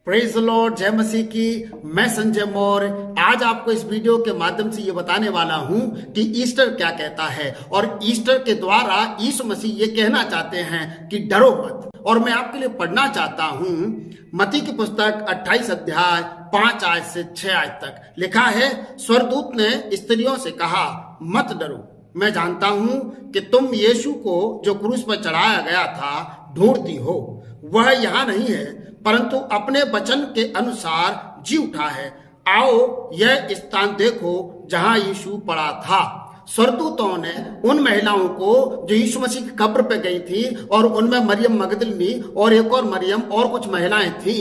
Praise the Lord, जय मसीह की। मैं संजय मौर्य आज आपको इस वीडियो के माध्यम से ये बताने वाला हूं कि ईस्टर क्या कहता है। और ईस्टर के द्वारा यीशु मसीह ये कहना चाहते हैं कि डरो मत। और मैं आपके लिए पढ़ना चाहता हूं मत्ती की पुस्तक 28 अध्याय 5 आयत से 6 आयत तक। लिखा है, स्वर्गदूत ने स्त्रियों से कहा, मत डरो, मैं जानता हूं कि तुम यीशु को जो क्रूस पर चढ़ाया गया था ढूंढती हो। वह यहाँ नहीं है, परंतु अपने वचन के अनुसार जी उठा है। आओ यह स्थान देखो जहां यीशु पड़ा था। स्वर्गदूतों ने उन महिलाओं को जो यीशु मसीह की कब्र पे गई थी, और उनमें मरियम मगदलिनी और एक और मरियम और कुछ महिलाएं थी,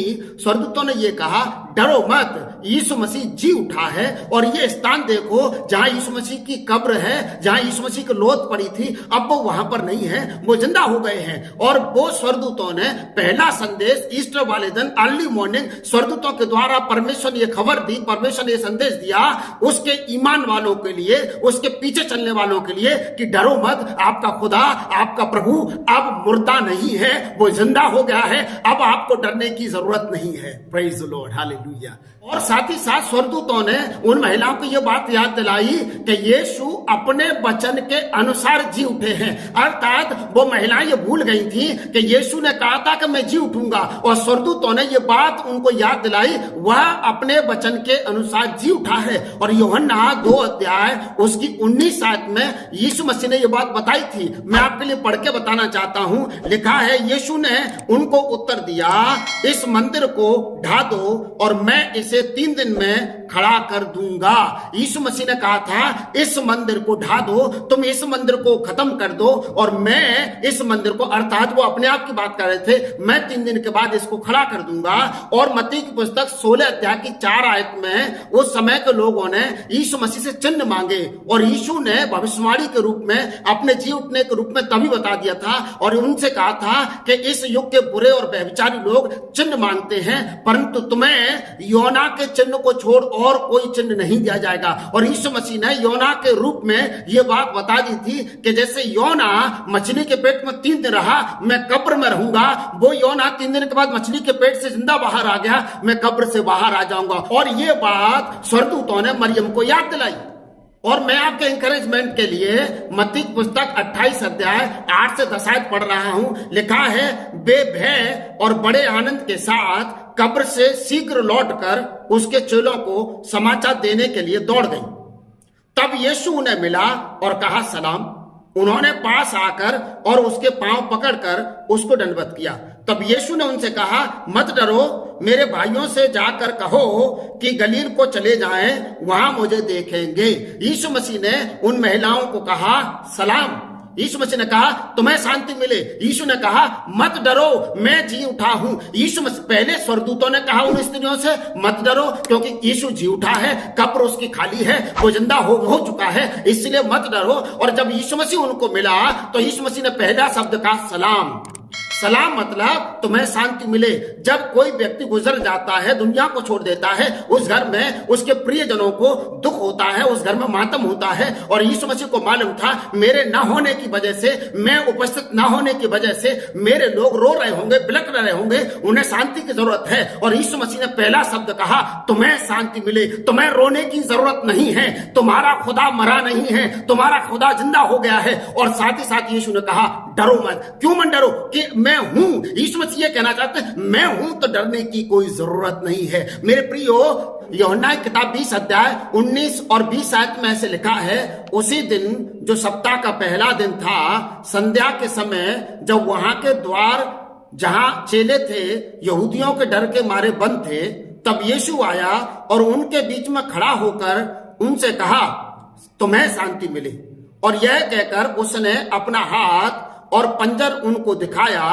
स्वर्गदूतों ने ये कहा, डरो मत, यीशु मसीह जी उठा है। और ये स्थान देखो जहां यीशु मसीह की कब्र है, जहां यीशु मसीह की लोथ पड़ी थी, अब वो वहां पर नहीं है, वो जिंदा हो गए हैं। और वो स्वर्गदूतों ने पहला संदेश ईस्टर वाले दिन अर्ली मॉर्निंग स्वर्गदूतों के द्वारा परमेश्वर ने ये खबर दी, परमेश्वर ने ये संदेश दिया उसके ईमान वालों के लिए, उसके पीछे चलने वालों के लिए कि डरो मत, आपका खुदा, आपका प्रभु अब मुर्दा नहीं है, वो जिंदा हो गया है, अब आपको डरने की जरूरत नहीं है। Praise the Lord, hallelujah. और साथ ही साथ स्वर्गदूतों ने उन महिलाओं को यह बात याद दिलाई कि यीशु अपने वचन के अनुसार जी उठे हैं। अर्थात वो महिलाएं ये भूल गई थी कि यीशु ने कहा था कि मैं जी उठूंगा, और स्वर्गदूतों ने ये बात उनको याद दिलाई, वह अपने वचन के अनुसार जी उठा है। और यूहन्ना 2 अध्याय उसकी 19 आयत में यीशु मसीह ने ये बात बताई थी। मैं आपके लिए पढ़ के बताना चाहता हूं। लिखा है, यीशु ने उनको उत्तर दिया, इस मंदिर को ढा दो और मैं इसे 3 दिन में खड़ा कर दूंगा। यीशु मसीह ने कहा था, इस मंदिर को ढा दो, तुम इस मंदिर को खत्म कर दो, और मैं इस मंदिर को, अर्थात वो अपने आप की बात कर रहे थे, मैं 3 दिन के बाद इसको खड़ा कर दूंगा। और मत्ती की पुस्तक 16 अध्याय की 4 आयत में उस समय के लोगों ने यीशु मसीह से चिन्ह मांगे, और यीशु ने भविष्यवाणी के रूप में, अपने जी उठने के रूप में तभी बता दिया था, और उनसे कहा था कि इस युग के बुरे और व्यभिचारी लोग चिन्ह मांगते हैं, परंतु तुम्हें योना के चिन्ह को छोड़ और कोई चिन्ह नहीं दिया जाएगा। और यीशु मसीह ने योना के रूप में यह बात बता दी थी कि जैसे योना मछली के पेट में 3 दिन रहा, मैं कब्र में रहूंगा, वो योना 3 दिन के बाद मछली के पेट से जिंदा बाहर आ गया, मैं कब्र से बाहर आ जाऊंगा। और ये बात स्वर्गदूतों ने मरियम को याद दिलाई। और मैं आपके इंकरेजमेंट के लिए मत्ती की पुस्तक 28 अध्याय 8 से 10 आयत पढ़ रहा हूं। लिखा है, बेभय और बड़े आनंद के साथ कब्र से शीघ्र लौटकर उसके चेलों को समाचार देने के लिए दौड़ गई। तब यीशु उन्हें मिला और कहा, सलाम। उन्होंने पास आकर और उसके पांव पकड़कर उसको दंडवत किया। तब यीशु ने उनसे कहा, मत डरो, मेरे भाइयों से जाकर कहो कि गलील को चले जाएं, वहां मुझे देखेंगे। यीशु मसीह ने उन महिलाओं को कहा, सलाम। यीशु मसीह ने कहा, तुम्हें शांति मिले। यीशु ने कहा, मत डरो, मैं जी उठा हूं। यीशु मसीह, पहले स्वर्गदूतों ने कहा उन स्त्रियों से, मत डरो, क्योंकि यीशु जी उठा है, कब्र उसकी खाली है, वो जिंदा हो चुका है, इसलिए मत डरो। और जब यीशु मसीह उनको मिला तो यीशु मसीह ने पहला शब्द कहा, सलाम। सलाम मतलब तुम्हें शांति मिले। जब कोई व्यक्ति गुजर जाता है, दुनिया को छोड़ देता है, उस घर में उसके प्रियजनों को दुख होता है, उस घर में मातम होता है। और यीशु मसीह को मालूम था, मेरे ना होने की वजह से, मैं उपस्थित ना होने की वजह से मेरे लोग रो रहे होंगे, बिलख रहे होंगे, उन्हें शांति की जरूरत है। और यीशु मसीह ने पहला शब्द कहा, तुम्हें शांति मिले, तुम्हें रोने की जरूरत नहीं है, तुम्हारा खुदा मरा नहीं है, तुम्हारा खुदा जिंदा हो गया है। और साथ ही साथ यीशु ने कहा, डरो मत। क्यों मत डरो? कि मैं हूं। यीशु मसीह ये कहना चाहते हैं, मैं हूं तो डरने की कोई जरूरत नहीं है। मेरे प्रियो, यूहन्ना की किताब 20 अध्याय 19 और 20 आयत में ऐसे लिखा है, उसी दिन जो सप्ताह का पहला दिन था, संध्या के समय, जब वहां के द्वार जहां चेले थे यहूदियों के डर के मारे बंद थे, तब यीशु आया और उनके बीच में खड़ा होकर उनसे कहा, तुम्हें शांति मिले। और यह कहकर उसने अपना हाथ और पंजर उनको दिखाया।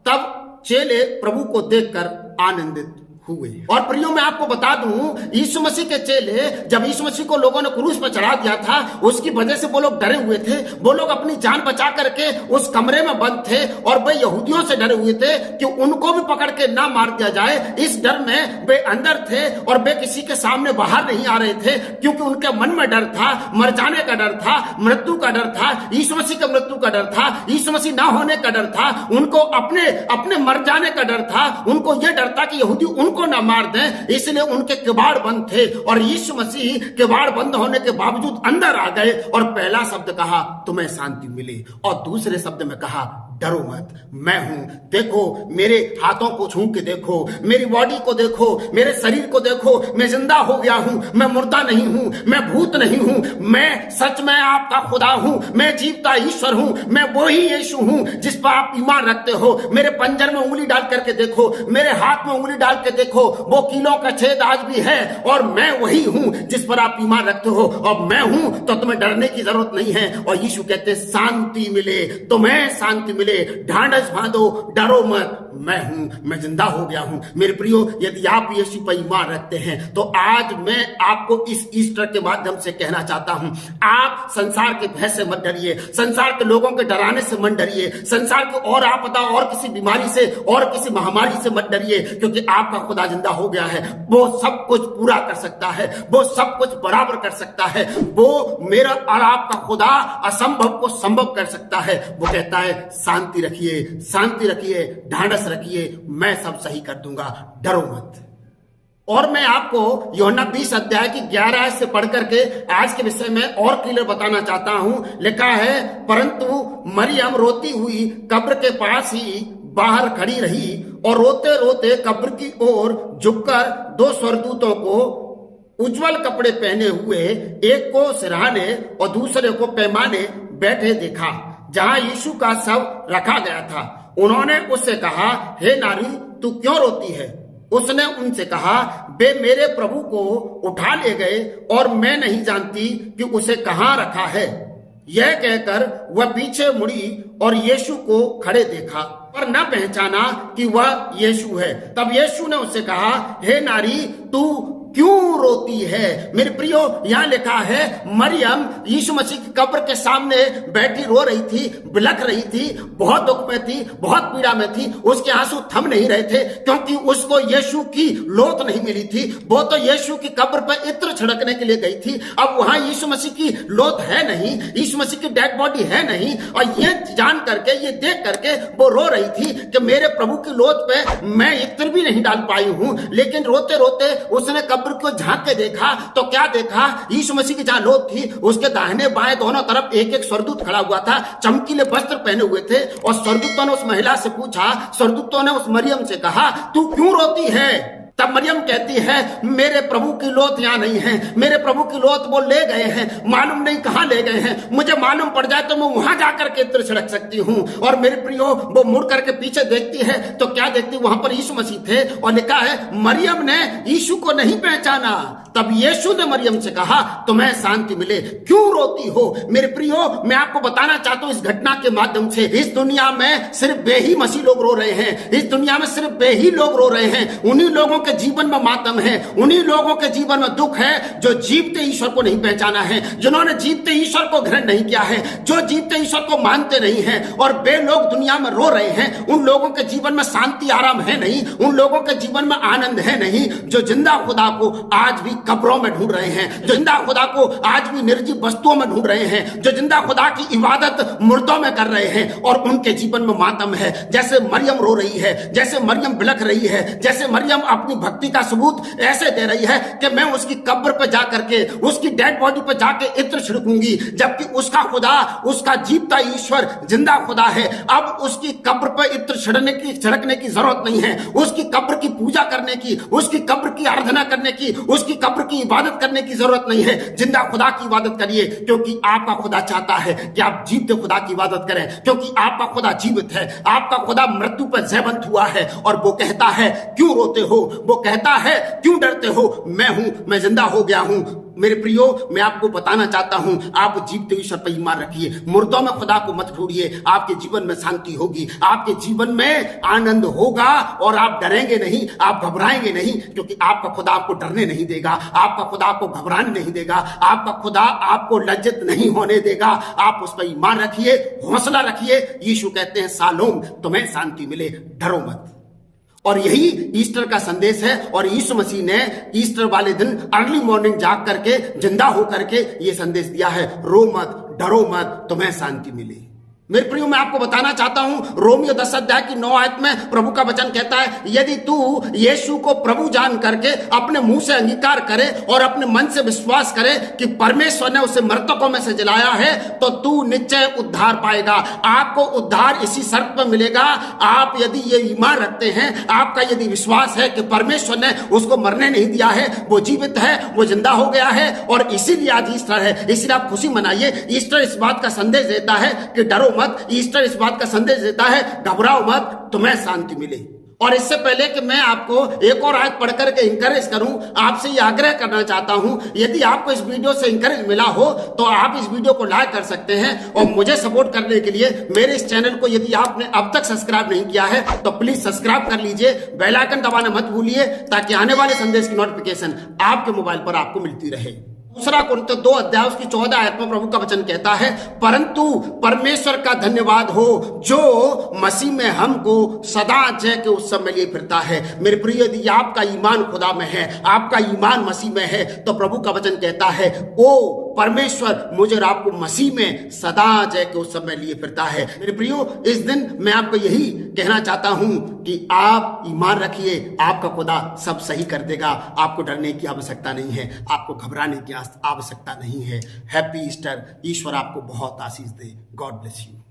तब चेले प्रभु को देखकर आनंदित हुए। और प्रियो, मैं आपको बता दूं, यीशु मसीह के चेले, जब यीशु मसीह को लोगों ने क्रूस पर चढ़ा दिया था, उसकी वजह से वो लोग डरे हुए थे। वो लोग अपनी जान बचा करके उस कमरे में बंद थे, और वे यहूदियों से डरे हुए थे कि उनको भी पकड़ के ना मार दिया जाए। इस डर में वे अंदर थे और वे किसी के सामने बाहर नहीं आ रहे थे, क्योंकि उनके मन में डर था, मर जाने का डर था, मृत्यु का डर था, यीशु मसीह के मृत्यु का डर था, यीशु मसीह ना होने का डर था, उनको अपने मर जाने का डर था। उनको यह डर था कि यहूदी उनको उनको ना मार दें, इसलिए उनके किवाड़ बंद थे और यीशु मसीह किवाड़ बंद होने के बावजूद अंदर आ गए और पहला शब्द कहा तुम्हें शांति मिली और दूसरे शब्द में कहा डरो मत, मैं हूं। देखो मेरे हाथों को छू के देखो, मेरी बॉडी को देखो, मेरे शरीर को देखो, मैं जिंदा हो गया हूं, मैं मुर्दा नहीं हूं, मैं भूत नहीं हूं, मैं सच में आपका खुदा हूं, मैं जीवता ईश्वर हूं, मैं वो ही यीशु हूं जिस पर आप ईमान रखते हो। मेरे पंजर में उंगली डाल करके देखो, मेरे हाथ में उंगली डाल के देखो, वो कीलों का छेद आज भी है और मैं वही हूं जिस पर आप ईमान रखते हो और मैं हूं, तो तुम्हें डरने की जरूरत नहीं है। और यीशु कहते शांति मिले, तुम्हें शांति मिले, ढांढस बांधो, डरो मत, मैं हूं, मैं जिंदा हो गया हूं। मेरे प्रियो, यदि आप यीशु पर ईमान रखते हैं तो आज मैं आपको इस ईस्टर के माध्यम से कहना चाहता हूं, आप संसार के भय से मत डरिए, संसार के लोगों के डराने से मत डरिए, संसार की और आपदा और किसी बीमारी से और किसी महामारी से मत डरिए, क्योंकि आपका खुदा जिंदा हो गया है। वो सब कुछ पूरा कर सकता है, वो सब कुछ बराबर कर सकता है। वो मेरा और आपका खुदा असंभव को संभव कर सकता है। वो कहता है शांति रखिए, शांति रखिए, ढांढस रखिए, मैं सब सही कर दूंगा, डरो मत। और मैं आपको यूहन्ना 20 अध्याय की 11 आयत से पढ़ करके आज के विषय में और क्लियर बताना चाहता हूं। लिखा है, परंतु मरियम रोती हुई कब्र के पास ही बाहर खड़ी रही और रोते रोते कब्र की ओर झुककर दो स्वर्गदूतों को उज्जवल कपड़े पहने हुए, एक को सिरहाने और दूसरे को पैमाने बैठे देखा, जहां यीशु का शव रखा गया था। उन्होंने उससे कहा, हे नारी, तू क्यों रोती है? उसने उनसे कहा, वे मेरे प्रभु को उठा ले गए और मैं नहीं जानती कि उसे कहां रखा है। यह कहकर वह पीछे मुड़ी और यीशु को खड़े देखा पर न पहचाना कि वह यीशु है। तब यीशु ने उससे कहा, हे नारी, तू क्यों रोती है? मेरे प्रियो, यहां लिखा है मरियम यीशु मसीह की कब्र के सामने बैठी रो रही थी, बिलख रही थी, बहुत दुख में थी, बहुत पीड़ा में थी। उसके आंसू थम नहीं रहे थे क्योंकि उसको यीशु की लोथ नहीं मिली थी। वो तो यीशु की कब्र पर इत्र छिड़कने के लिए गई थी, अब वहां यीशु मसीह की लोथ है नहीं, यीशु मसीह की डेड बॉडी है नहीं। और ये जान करके, ये देख करके वो रो रही थी कि मेरे प्रभु की लोथ पे मैं इत्र भी नहीं डाल पाई हूं। लेकिन रोते रोते उसने कब्र को झांक के देखा तो क्या देखा? यीशु मसीह की जहां लोथ थी उसके दाहिने बाएं दोनों तरफ एक एक स्वर्गदूत खड़ा हुआ था, चमकीले वस्त्र पहने हुए थे। और स्वर्गदूतों ने उस महिला से पूछा, स्वर्गदूतों ने उस मरियम से कहा, तू क्यों रोती है? तब मरियम कहती है, मेरे प्रभु की लोथ यहाँ नहीं है, मेरे प्रभु की लोथ वो ले गए हैं, मालूम नहीं कहाँ ले गए हैं। मुझे मालूम पड़ जाए तो मैं वहां जाकर के इत्र छिड़क सकती हूँ। और मेरे प्रियो, वो मुड़ करके पीछे देखती है तो क्या देखती? वहां पर यीशु मसीह थे और लिखा है मरियम ने यीशु को नहीं पहचाना। तब यीशु ने मरियम से कहा, तुम्हें शांति मिले, क्यों रोती हो? मेरे प्रियो, मैं आपको बताना चाहता हूं इस घटना के माध्यम से, इस दुनिया में सिर्फ वे ही मसीह लोग रो रहे हैं, इस दुनिया में सिर्फ वे ही लोग रो रहे हैं। उन्हीं लोगों के जीवन में मातम है, उन्हीं लोगों के जीवन में दुख है जो जीवते ईश्वर को नहीं पहचाना है, जिन्होंने जीवते ईश्वर को ग्रहण नहीं किया है, जो जीवते ईश्वर को मानते नहीं है। और वे लोग दुनिया में रो रहे हैं, उन लोगों के जीवन में शांति आराम है नहीं, उन लोगों के जीवन में आनंद है नहीं, जो जिंदा खुदा को आज भी कब्रों में ढूंढ रहे हैं, जो जिंदा खुदा को आज भी निर्जीव वस्तुओं में ढूंढ रहे हैं, जो जिंदा खुदा की इबादत मुर्दों में कर रहे हैं। और उनके जीवन में मातम है। जैसे मरियम रो रही है, जैसे मरियम बिलख रही है, जैसे मरियम अपनी भक्ति का सबूत ऐसे दे रही है कि मैं उसकी कब्र पर जाकर के, उसकी डेड बॉडी पर जाके इत्र छिड़कूंगी, जबकि उसका खुदा, उसका जीवता ईश्वर जिंदा खुदा है। अब उसकी कब्र पर इत्र छिड़कने की जरूरत नहीं है, उसकी कब्र की पूजा करने की, उसकी कब्र की आराधना करने की, उसकी कब्र की इबादत करने की जरूरत नहीं है। जिंदा खुदा की इबादत करिए, क्योंकि आपका खुदा चाहता है कि आप जीवते खुदा की इबादत करें, क्योंकि आपका खुदा जीवित है, आपका खुदा मृत्यु पर जयवंत हुआ है। और वो कहता है, क्यों रोते हो? वो कहता है, क्यों डरते हो? मैं हूं, मैं जिंदा हो गया हूं। मेरे प्रियो, मैं आपको बताना चाहता हूं, आप जीवते ईश्वर पर ईमान रखिए, मुर्दों में खुदा को मत ढूंढिए। आपके जीवन में शांति होगी, आपके जीवन में आनंद होगा और आप डरेंगे नहीं, आप घबराएंगे नहीं, क्योंकि आपका खुदा आपको डरने नहीं देगा, आपका खुदा आपको घबराने नहीं देगा, आपका खुदा आपको लज्जित नहीं होने देगा। आप उस पर ईमान रखिए, हौसला रखिए। यीशु कहते हैं, शालोम, तुम्हें शांति मिले, डरो मत। और यही ईस्टर का संदेश है। और यीशु मसीह ने ईस्टर वाले दिन अर्ली मॉर्निंग जाग करके, जिंदा होकर के ये संदेश दिया है, रो मत, डरो मत, तुम्हें शांति मिले। मेरे प्रियो, मैं आपको बताना चाहता हूं, रोमियो 10 अध्याय की 9 आयत में प्रभु का वचन कहता है, यदि तू यीशु को प्रभु जान करके अपने मुंह से अंगीकार करे और अपने मन से विश्वास करे कि परमेश्वर ने उसे मृतकों में से जलाया है, तो तू निश्चय उद्धार पाएगा। आपको उद्धार इसी शर्त पर मिलेगा, आप यदि ये ईमान रखते हैं, आपका यदि विश्वास है कि परमेश्वर ने उसको मरने नहीं दिया है, वो जीवित है, वो जिंदा हो गया है, और इसीलिए आज ईस्टर है। इसलिए आप खुशी मनाइए। ईस्टर इस बात का संदेश देता है कि डरो मत। ईस्टर इस बात का संदेश देता है, घबराओ मत, तुम्हें शांति मिले। और इससे पहले कि मैं आपको एक और आयत पढ़ करके इंकरेज करूं, आपसे ये आग्रह करना चाहता हूं, यदि आपको इस वीडियो से इंकरेज मिला हो तो आप इस वीडियो को लाइक कर सकते हैं। और मुझे सपोर्ट करने के लिए मेरे इस चैनल को यदि आपने अब तक सब्सक्राइब नहीं किया है तो प्लीज सब्सक्राइब कर लीजिए, बेल आइकन दबाना मत भूलिए, ताकि आने वाले संदेश की नोटिफिकेशन आपके मोबाइल पर आपको मिलती रहे। दूसरा कुरिन्थियों 2 अध्याय उसकी 14 आयत में प्रभु का वचन कहता है, परंतु परमेश्वर का धन्यवाद हो जो मसीह में हमको सदा जय के उत्सव में लिए फिरता है। मेरे प्रिय, यदि आपका ईमान खुदा में है, आपका ईमान मसीह में है, तो प्रभु का वचन कहता है, ओ परमेश्वर मुझे और आपको मसीह में सदा जय के उत्सव में लिए फिरता है। मेरे प्रियो, इस दिन मैं आपको यही कहना चाहता हूं कि आप ईमान रखिए, आपका खुदा सब सही कर देगा। आपको डरने की आवश्यकता नहीं है, आपको घबराने की आवश्यकता नहीं है। Happy Easter. ईश्वर आपको बहुत आशीष दे। God bless you.